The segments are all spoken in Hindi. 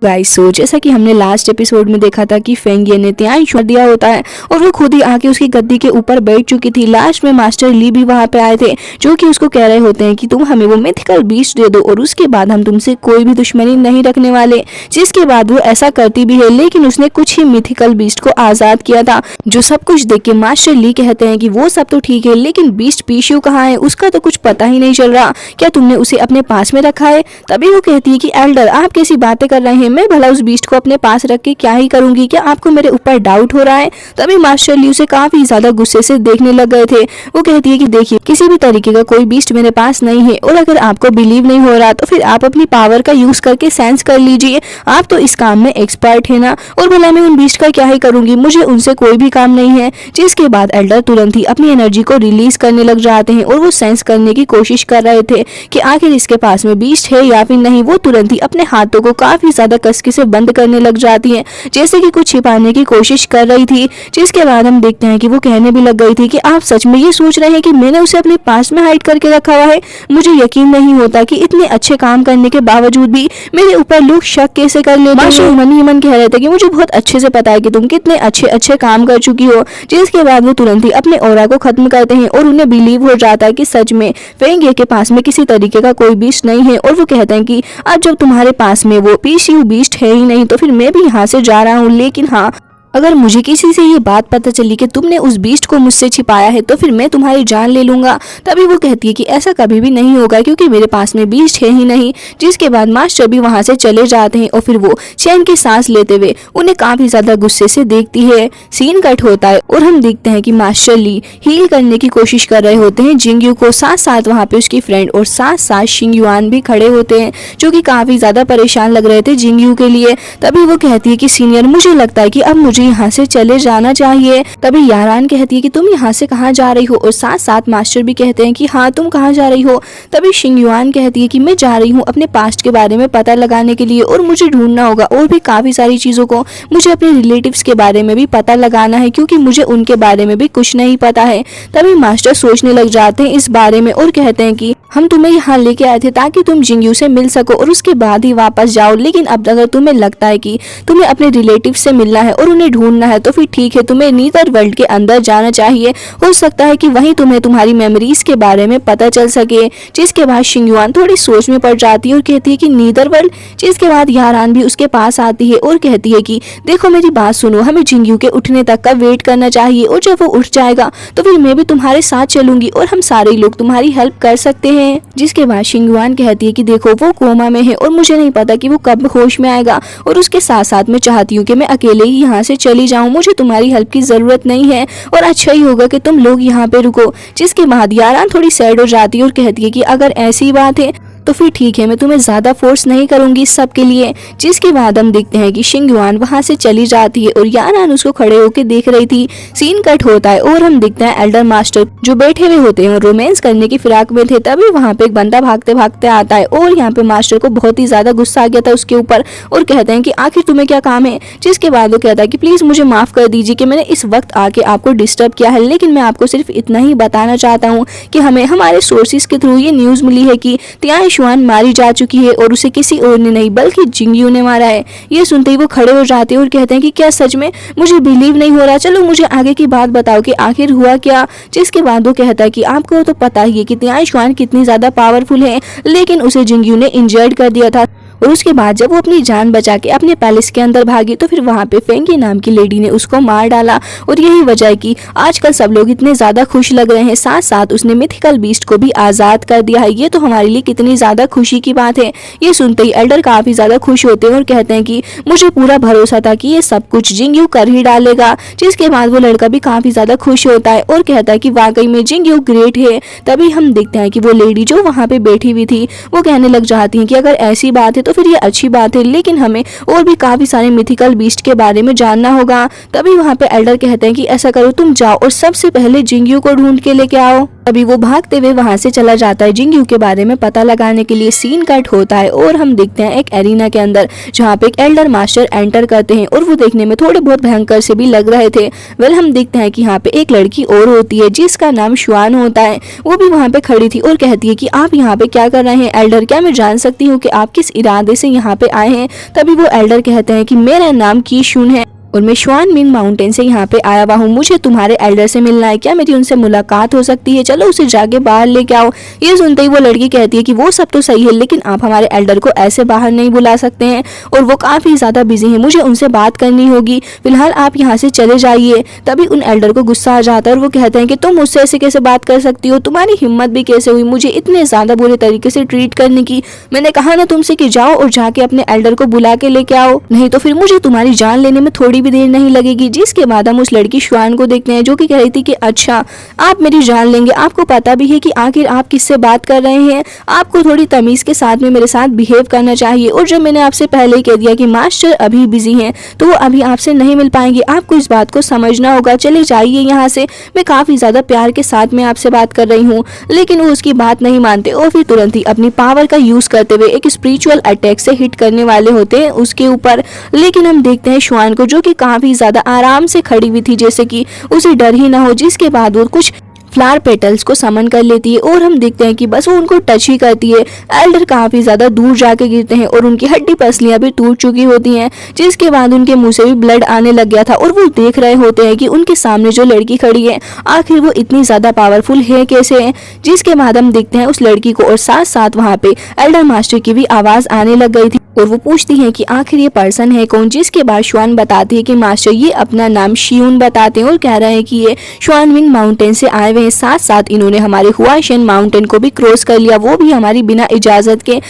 गाइस सो जैसा कि हमने लास्ट एपिसोड में देखा था कि फेंगियन ने त्यान छोड़ दिया होता है और वो खुद ही आके उसकी गद्दी के ऊपर बैठ चुकी थी। लास्ट में मास्टर ली भी वहां पे आए थे जो कि उसको कह रहे होते हैं कि तुम हमें वो मिथिकल बीस्ट दे दो और उसके बाद हम तुमसे कोई भी दुश्मनी नहीं रखने वाले। जिसके बाद वो ऐसा करती भी है, लेकिन उसने कुछ ही मिथिकल बीस्ट को आजाद किया था। जो सब कुछ देख के मास्टर ली कहते हैं कि वो सब तो ठीक है, लेकिन बीस्ट पीशू कहाँ है, उसका तो कुछ पता ही नहीं चल रहा। क्या तुमने उसे अपने पास में रखा है? तभी वो कहती है कि एल्डर आप कैसी बातें कर रहे हैं, मैं भला उस बीस्ट को अपने पास रख के क्या ही करूंगी, क्या आपको मेरे ऊपर डाउट हो रहा है? तभी मास्टर ली उसे काफी ज्यादा गुस्से से देखने लग गए थे। वो कहती है कि देखिए किसी भी तरीके का कोई बीस्ट मेरे पास नहीं है और अगर आपको बिलीव नहीं हो रहा तो फिर आप अपनी पावर का यूज करके सेंस कर लीजिए, आप तो इस काम में एक्सपर्ट है ना। और भला मैं उन बीस्ट का क्या ही करूंगी, मुझे उनसे कोई भी काम नहीं है। जिसके बाद एल्डर तुरंत ही अपनी एनर्जी को रिलीज करने लग जाते हैं और वो सेंस करने की कोशिश कर रहे थे कि आखिर इसके पास में बीस्ट है या फिर नहीं। वो तुरंत ही अपने हाथों को काफी ज्यादा कसके से बंद करने लग जाती है, जैसे कि कुछ छिपाने की कोशिश कर रही थी। जिसके बाद हम देखते हैं कि वो कहने भी लग गई थी कि आप सच में ये सोच रहे हैं कि मैंने उसे अपने पास में हाइड करके रखा हुआ है? मुझे यकीन नहीं होता कि इतने अच्छे काम करने के बावजूद भी मेरे ऊपर लोग शक कैसे कर लेते हैं। मन ही मन कह रहे थे कि मुझे बहुत अच्छे से पता है कि तुम कितने अच्छे अच्छे काम कर चुकी हो। जिसके बाद वो तुरंत ही अपने ऑरा को खत्म करते हैं और उन्हें बिलीव हो जाता है कि सच में फेंगे के पास में किसी तरीके का कोई बीस्ट नहीं है। और वो कहते हैं कि अब जब तुम्हारे पास में वो पीसीयू बीस्ट है ही नहीं तो फिर मैं भी यहाँ से जा रहा हूँ। लेकिन हाँ, अगर मुझे किसी से ये बात पता चली कि तुमने उस बीस्ट को मुझसे छिपाया है तो फिर मैं तुम्हारी जान ले लूंगा। तभी वो कहती है कि ऐसा कभी भी नहीं होगा क्योंकि मेरे पास में बीस्ट है ही नहीं। जिसके बाद मास्टर भी वहां से चले जाते हैं और फिर वो चैन की सांस लेते हुए उन्हें काफी ज्यादा गुस्से से देखती है। सीन कट होता है और हम देखते हैं कि मास्टर ली हील करने की कोशिश कर रहे होते हैं जिंगयू को, साथ साथ वहाँ पे उसकी फ्रेंड और साथ साथ शिंगयुआन भी खड़े होते हैं जो कि काफी ज्यादा परेशान लग रहे थे जिंगयू के लिए। तभी वो कहती है कि सीनियर मुझे लगता है कि अब मुझे यहाँ से चले जाना चाहिए। तभी यारान कहती है कि तुम यहाँ से कहाँ जा रही हो और साथ साथ मास्टर भी कहते हैं कि हाँ तुम कहाँ जा रही हो। तभी शिंगयुआन कहती है कि मैं जा रही हूँ अपने पास्ट के बारे में पता लगाने के लिए और मुझे ढूंढना होगा और भी काफी सारी चीजों को। मुझे अपने रिलेटिव्स के बारे में भी पता लगाना है क्योंकि मुझे उनके बारे में भी कुछ नहीं पता है। तभी मास्टर सोचने लग जाते हैं इस बारे में और कहते हैं कि हम तुम्हें यहाँ लेके आए थे ताकि तुम जिंगयू से मिल सको और उसके बाद ही वापस जाओ। लेकिन अब अगर तुम्हें लगता है कि तुम्हें अपने रिलेटिव से मिलना है और उन्हें ढूंढना है तो फिर ठीक है, तुम्हें नीदर वर्ल्ड के अंदर जाना चाहिए। हो सकता है कि वहीं तुम्हें तुम्हारी मेमोरीज के बारे में पता चल सके। जिसके बाद शिंगयुआन थोड़ी सोच में पड़ जाती है और कहती है कि नीदर वर्ल्ड। जिसके बाद यारान भी उसके पास आती है और कहती है कि देखो मेरी बात सुनो, हमें जिंगयू के उठने तक का वेट करना चाहिए और जब वो उठ जाएगा तो फिर मैं भी तुम्हारे साथ चलूंगी और हम सारे लोग तुम्हारी हेल्प कर सकते हैं। जिसके बाद शिंगयुआन कहती है कि देखो वो कोमा में है और मुझे नहीं पता कि वो कब होश में आएगा और उसके साथ साथ मैं चाहती हूँ कि मैं अकेले ही यहाँ से चली जाऊँ, मुझे तुम्हारी हेल्प की जरूरत नहीं है और अच्छा ही होगा कि तुम लोग यहाँ पे रुको। जिसके बाद यारान थोड़ी सैड हो जाती है और कहती है कि अगर ऐसी बात है तो फिर ठीक है, मैं तुम्हें ज्यादा फोर्स नहीं करूंगी सब के लिए। जिसके बाद हम देखते हैं कि शिंगयुआन वहां से चली जाती है और यारान उसको खड़े होकर देख रही थी। सीन कट होता है और हम देखते हैं एल्डर मास्टर जो बैठे हुए होते हैं और रोमांस करने की फिराक में थे। तभी वहां पे एक बंदा भागते भागते आता है और यहाँ पे मास्टर को बहुत ही ज्यादा गुस्सा आ गया था उसके ऊपर और कहते हैं कि आखिर तुम्हें क्या काम है। जिसके बाद वो कहता है कि प्लीज मुझे माफ कर दीजिए कि मैंने इस वक्त आके आपको डिस्टर्ब किया है, लेकिन मैं आपको सिर्फ इतना ही बताना चाहता हूँ कि हमें हमारे सोर्सेज के थ्रू ये न्यूज मिली है कि त्यान शुआन मारी जा चुकी है और उसे किसी और ने नहीं बल्कि जिंगयू ने मारा है। ये सुनते ही वो खड़े हो जाते हैं और कहते हैं कि क्या सच में? मुझे बिलीव नहीं हो रहा, चलो मुझे आगे की बात बताओ कि आखिर हुआ क्या। जिसके बाद वो कहता है कि आपको तो पता ही है कि त्यान शुआन कितनी ज्यादा पावरफुल है, लेकिन उसे जिंगयू ने इंजर्ड कर दिया था और उसके बाद जब वो अपनी जान बचा के अपने पैलेस के अंदर भागी तो फिर वहाँ पे फेंगी नाम की लेडी ने उसको मार डाला और यही वजह है कि आजकल सब लोग इतने ज्यादा खुश लग रहे हैं। साथ साथ उसने मिथिकल बीस्ट को भी आजाद कर दिया है, ये तो हमारे लिए कितनी ज्यादा खुशी की बात है। ये सुनते ही एल्डर काफी ज्यादा खुश होते हैं और कहते हैं कि मुझे पूरा भरोसा था कि ये सब कुछ जिंगयू कर ही डालेगा। जिसके बाद वो लड़का भी काफी ज्यादा खुश होता है और कहता है कि वाकई में जिंगयू ग्रेट है। तभी हम देखते हैं कि वो लेडी जो वहाँ पे बैठी हुई थी वो कहने लग जाती है कि अगर ऐसी बात है तो फिर ये अच्छी बात है, लेकिन हमें और भी काफी सारे मिथिकल बीस्ट के बारे में जानना होगा। तभी वहाँ पे एल्डर कहते हैं कि ऐसा करो, तुम जाओ और सबसे पहले जिंगयू को ढूंढ के लेके आओ। अभी वो भागते हुए वहां से चला जाता है जिंगयू के बारे में पता लगाने के लिए। सीन कट होता है और हम देखते हैं एक एरिना के अंदर जहाँ पे एक एल्डर मास्टर एंटर करते हैं और वो देखने में थोड़े बहुत भयंकर से भी लग रहे थे। वेल हम देखते हैं कि यहाँ पे एक लड़की और होती है जिसका नाम श्वान होता है। वो भी वहाँ पे खड़ी थी और कहती है कि आप यहाँ पे क्या कर रहे हैं एल्डर, क्या मैं जान सकती हूँ कि आप किस इरादे से यहाँ पे आए हैं। तभी वो एल्डर कहते हैं कि मेरा नाम कीशुन है और मैं श्वानमिंग माउंटेन से यहाँ पे आया हुआ हूँ, मुझे तुम्हारे एल्डर से मिलना है, क्या मेरी उनसे मुलाकात हो सकती है, चलो उसे जाके बाहर लेके आओ। ये सुनते ही वो लड़की कहती है कि वो सब तो सही है लेकिन आप हमारे एल्डर को ऐसे बाहर नहीं बुला सकते हैं और वो काफी ज्यादा बिजी है, मुझे उनसे बात करनी होगी, फिलहाल आप यहाँ से चले जाइए। तभी उन एल्डर को गुस्सा आ जाता है और वो कहते हैं कि तुम मुझसे ऐसे कैसे बात कर सकती हो, तुम्हारी हिम्मत भी कैसे हुई मुझे इतने ज्यादा बुरे तरीके से ट्रीट करने की। मैंने कहा ना तुमसे कि जाओ और जाके अपने एल्डर को बुला के लेके आओ, नहीं तो फिर मुझे तुम्हारी जान लेने में थोड़ी भी देर नहीं लगेगी। जिसके बाद हम उस लड़की श्वान को देखते हैं जो कि कह रही थी कि अच्छा आप मेरी जान लेंगे, आपको पता भी है कि आखिर आप किससे बात कर रहे हैं, आपको थोड़ी तमीज के साथ में मेरे साथ बिहेव करना चाहिए। और जब मैंने आपसे पहले ही कह दिया कि मास्टर अभी बिजी हैं तो वो अभी आपसे नहीं मिल पाएंगे, आपको इस बात को समझना होगा, चले जाइए यहाँ से, मैं काफी ज्यादा प्यार के साथ में आपसे बात कर रही हूँ। लेकिन वो उसकी बात नहीं मानते और फिर तुरंत ही अपनी पावर का यूज करते हुए एक स्पिरिचुअल अटैक से हिट करने वाले होते हैं उसके ऊपर। लेकिन हम देखते हैं श्वान को जो कि काफी ज्यादा आराम से खड़ी हुई थी जैसे कि उसे डर ही ना हो, जिसके बाद वो कुछ फ्लावर पेटल्स को समन कर लेती है और हम देखते हैं कि बस वो उनको टच ही करती है। एल्डर काफी ज्यादा दूर जाके गिरते हैं और उनकी हड्डी पसलियां भी टूट चुकी होती हैं, जिसके बाद उनके मुंह से भी ब्लड आने लग गया था और वो देख रहे होते हैं कि उनके सामने जो लड़की खड़ी है आखिर वो इतनी ज्यादा पावरफुल है कैसे है। जिसके बाद हम देखते हैं उस लड़की को और साथ साथ वहाँ पे एल्डर मास्टर की भी आवाज आने लग गई थी और वो पूछती है कि आखिर ये पर्सन है कौन। जिसके बाद श्वान बताती है कि मास्टर ये अपना नाम शियून बताते हैं और कह रहे हैं कि ये श्वानमिंग माउंटेन से आए हुए हैं, साथ साथ इन्होंने हमारे हुआशेन माउंटेन को भी क्रॉस कर लिया, वो भी हमारी बिना इजाजत के।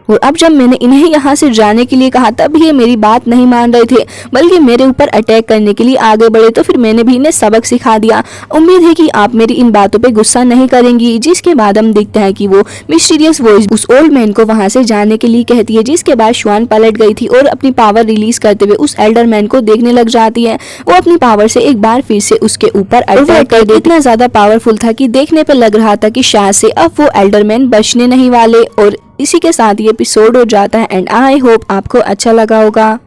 और अब जब मैंने इन्हें यहाँ से जाने के लिए कहा तब ये मेरी बात नहीं मान रहे थे बल्कि मेरे ऊपर अटैक करने के लिए आगे बढ़े, तो फिर मैंने भी इन्हें सबक सिखा दिया। उम्मीद है कि आप मेरी इन बातों पे गुस्सा नहीं करेंगी। जिसके बाद हम देखते हैं कि वो मिस्टीरियस वॉइस उस ओल्ड मैन को वहां से जाने के लिए कहती है। जिसके बाद श्वान पलट गई थी और अपनी पावर रिलीज करते हुए उस एल्डर मैन को देखने लग जाती है। वो अपनी पावर से एक बार फिर से उसके ऊपर अटैक कर देती, इतना ज्यादा पावरफुल था कि देखने पर लग रहा था कि शायद से अब वो एल्डर मैन बचने नहीं वाले। और इसी के साथ ये एपिसोड हो जाता है एंड आई होप आपको अच्छा लगा होगा।